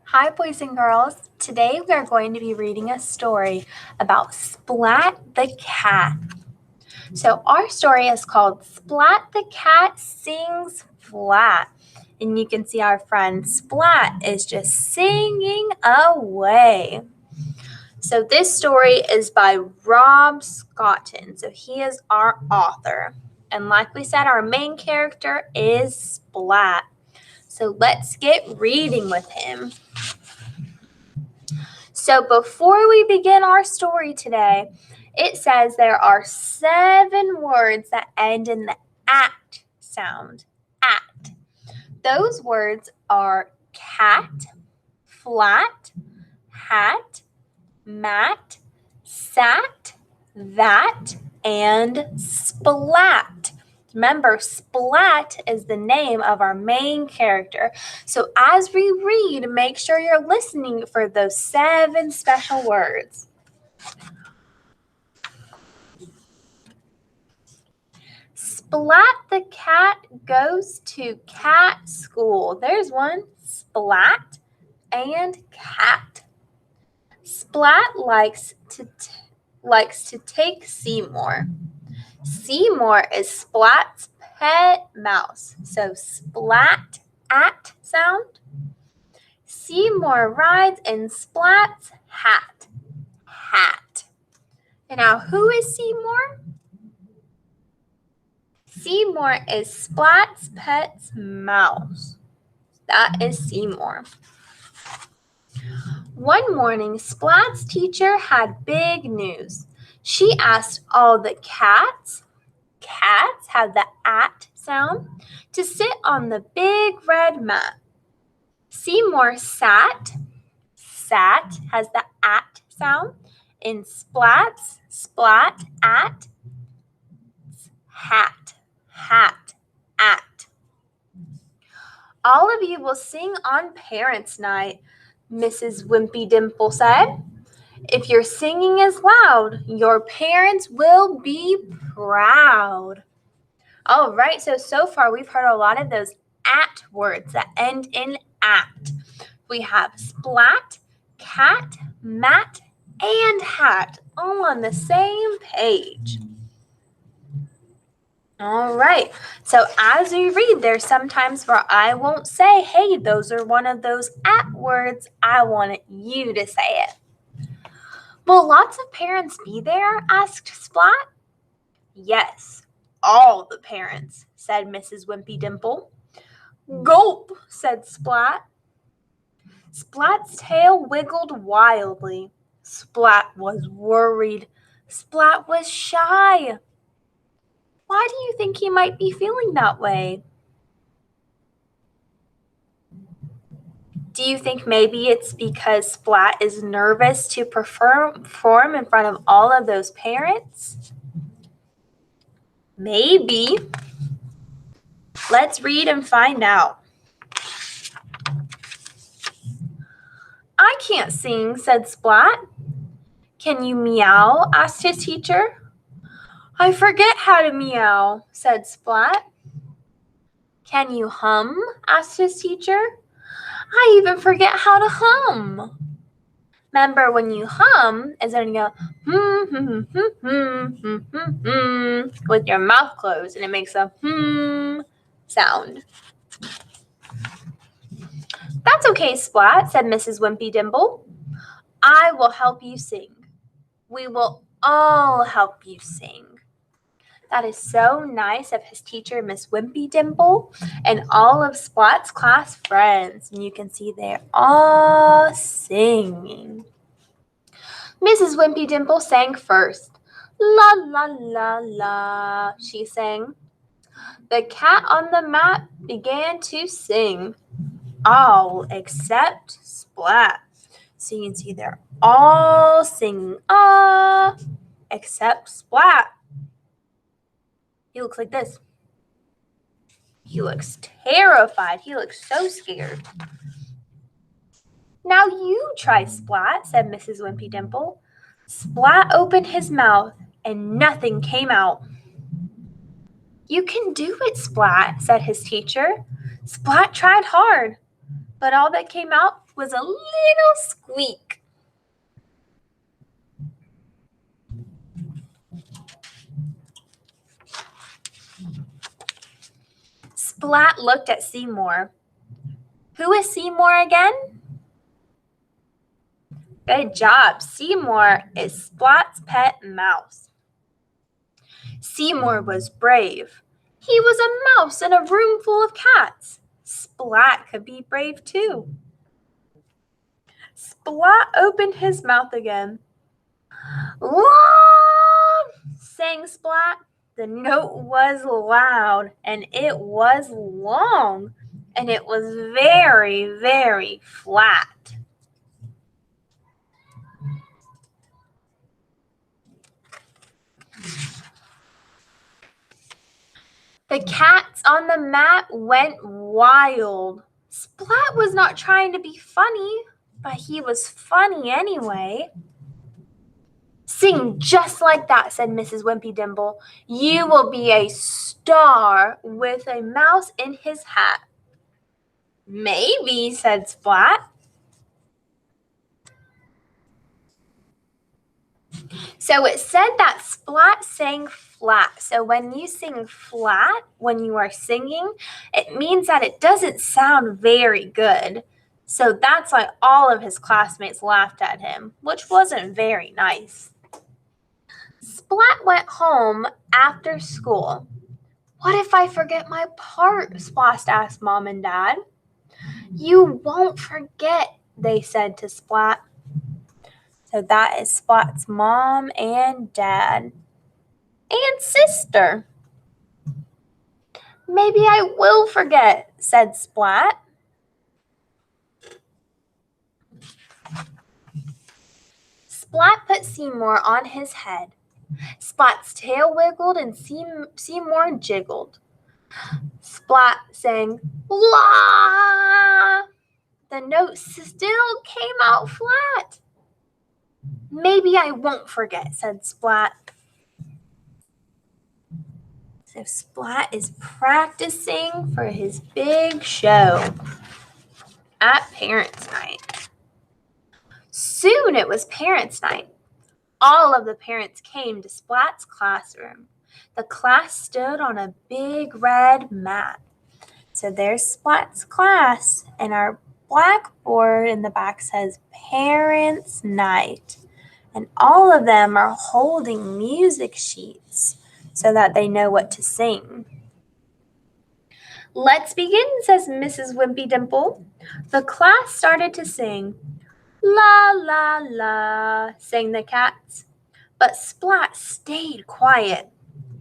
Hi, boys and girls. Today we are going to be reading a story about Splat the cat. So our story is called Splat the cat sings flat. And you can see our friend Splat is just singing away. So this story is by Rob Scotton. So he is our author. And like we said, our main character is Splat. So let's get reading with him. So before we begin our story today, it says there are 7 words that end in the at sound. At. Those words are cat, flat, hat, mat, sat, that, and splat. Remember, Splat is the name of our main character. So as we read, make sure you're listening for those 7 special words. Splat the cat goes to cat school. There's one, Splat and cat. Splat likes to take Seymour. Seymour is Splat's pet mouse. So Splat at sound. Seymour rides in Splat's hat. Hat. And now who is Seymour? Seymour is Splat's pet's mouse. That is Seymour. One morning, Splat's teacher had big news. She asked all the cats have the at sound, to sit on the big red mat. Seymour sat has the at sound, in Splat's splat at, hat, at. All of you will sing on Parents' Night, Mrs. Wimpy Dimple said. If your singing is loud, your parents will be proud. All right, so far we've heard a lot of those at words that end in at. We have splat, cat, mat, and hat all on the same page. All right, so as we read, there's some times where I won't say, hey, those are one of those at words. I want you to say it. Will lots of parents be there? Asked Splat. Yes, all the parents, said Mrs. Wimpy Dimple. Gulp, said Splat. Splat's tail wiggled wildly. Splat was worried. Splat was shy. Why do you think he might be feeling that way? Do you think maybe it's because Splat is nervous to perform in front of all of those parents? Maybe. Let's read and find out. I can't sing, said Splat. Can you meow? Asked his teacher. I forget how to meow, said Splat. Can you hum? Asked his teacher. I even forget how to hum. Remember, when you hum, is when you go with your mouth closed, and it makes a sound. That's okay, Splat, said Mrs. Wimpy Dimple. I will help you sing. We will all help you sing. That is so nice of his teacher, Miss Wimpy Dimple, and all of Splat's class friends. And you can see they're all singing. Mrs. Wimpy Dimple sang first. La, la, la, la, she sang. The cat on the mat began to sing. All except Splat. So you can see they're all singing ah, except Splat. He looks like this. He looks terrified. He looks so scared. Now you try, Splat, said Mrs. Wimpy Dimple. Splat opened his mouth and nothing came out. You can do it, Splat, said his teacher. Splat tried hard. but all that came out was a little squeak. Splat looked at Seymour. Who is Seymour again? Good job. Seymour is Splat's pet mouse. Seymour was brave. He was a mouse in a room full of cats. Splat could be brave too. Splat opened his mouth again. "Long!" sang Splat. The note was loud, and it was long, and it was very, very flat. The cats on the mat went wild. Splat was not trying to be funny, but he was funny anyway. "Sing just like that," said Mrs. Wimpy Dimple. "You will be a star with a mouse in his hat." "Maybe," said Splat. So it said that Splat sang flat. So when you sing flat, when you are singing, it means that it doesn't sound very good. So that's why all of his classmates laughed at him, which wasn't very nice. Splat went home after school. "What if I forget my part?" Splat asked Mom and Dad. "You won't forget," they said to Splat. So that is Splat's mom and dad and sister. "Maybe I will forget," said Splat. Splat put Seymour on his head. Splat's tail wiggled and Seymour jiggled. Splat sang, "La!" The note still came out flat. "Maybe I won't forget," said Splat. So Splat is practicing for his big show at Parents' Night. Soon it was Parents' Night. All of the parents came to Splat's classroom. The class stood on a big red mat. So there's Splat's class, and our blackboard in the back says Parents' Night. And all of them are holding music sheets so that they know what to sing. "Let's begin," says Mrs. Wimpy Dimple. The class started to sing. "La, la, la," sang the cats. But Splat stayed quiet.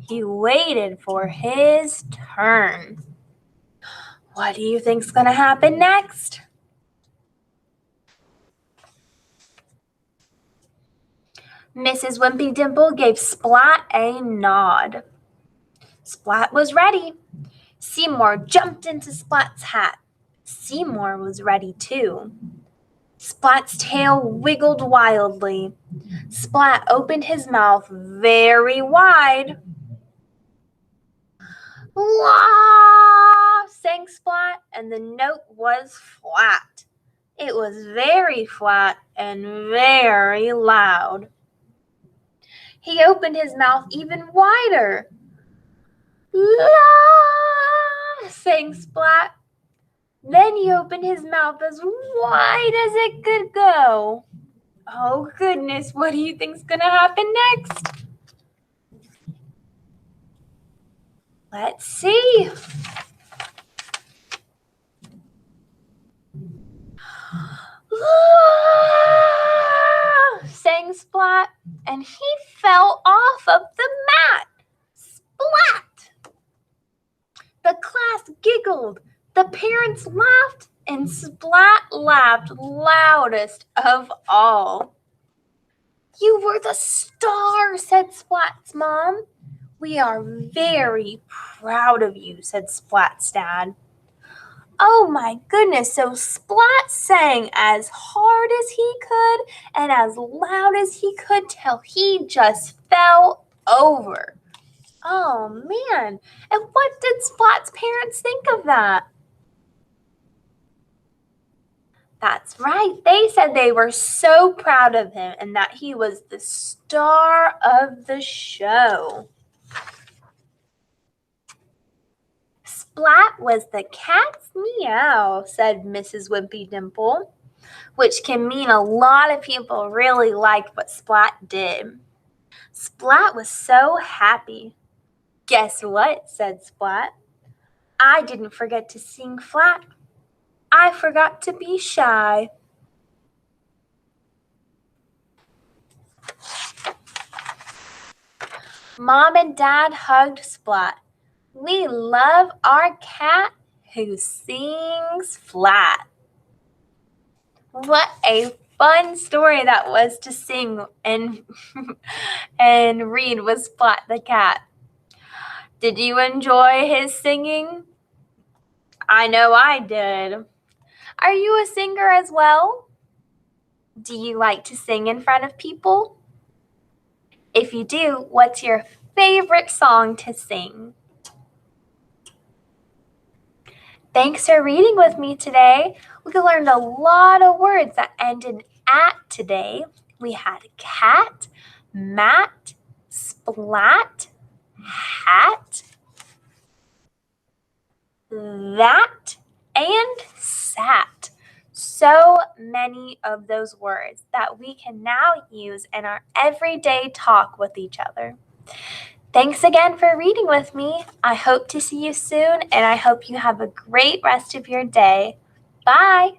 He waited for his turn. What do you think's going to happen next? Mrs. Wimpy Dimple gave Splat a nod. Splat was ready. Seymour jumped into Splat's hat. Seymour was ready too. Splat's tail wiggled wildly. Splat opened his mouth very wide. "La!" sang Splat, and the note was flat. It was very flat and very loud. He opened his mouth even wider. "La!" sang Splat. Then he opened his mouth as wide as it could go. Oh goodness, what do you think's gonna happen next? Let's see. Sang Splat, and he fell off of the mat. Splat! The class giggled, the parents laughed, and Splat laughed loudest of all. "You were the star," said Splat's mom. "We are very proud of you," said Splat's dad. Oh my goodness, so Splat sang as hard as he could and as loud as he could till he just fell over. Oh man, and what did Splat's parents think of that? That's right. They said they were so proud of him and that he was the star of the show. Splat was the cat's meow, said Mrs. Wimpy Dimple, which can mean a lot of people really liked what Splat did. Splat was so happy. Guess what, said Splat. I didn't forget to sing flat. I forgot to be shy. Mom and Dad hugged Splat. We love our cat who sings flat. What a fun story that was to sing and read with Splat the cat. Did you enjoy his singing? I know I did. Are you a singer as well? Do you like to sing in front of people? If you do, what's your favorite song to sing? Thanks for reading with me today. We learned a lot of words that end in at today. We had cat, mat, splat, hat, that, and sat. So many of those words that we can now use in our everyday talk with each other. Thanks again for reading with me. I hope to see you soon, and I hope you have a great rest of your day. Bye.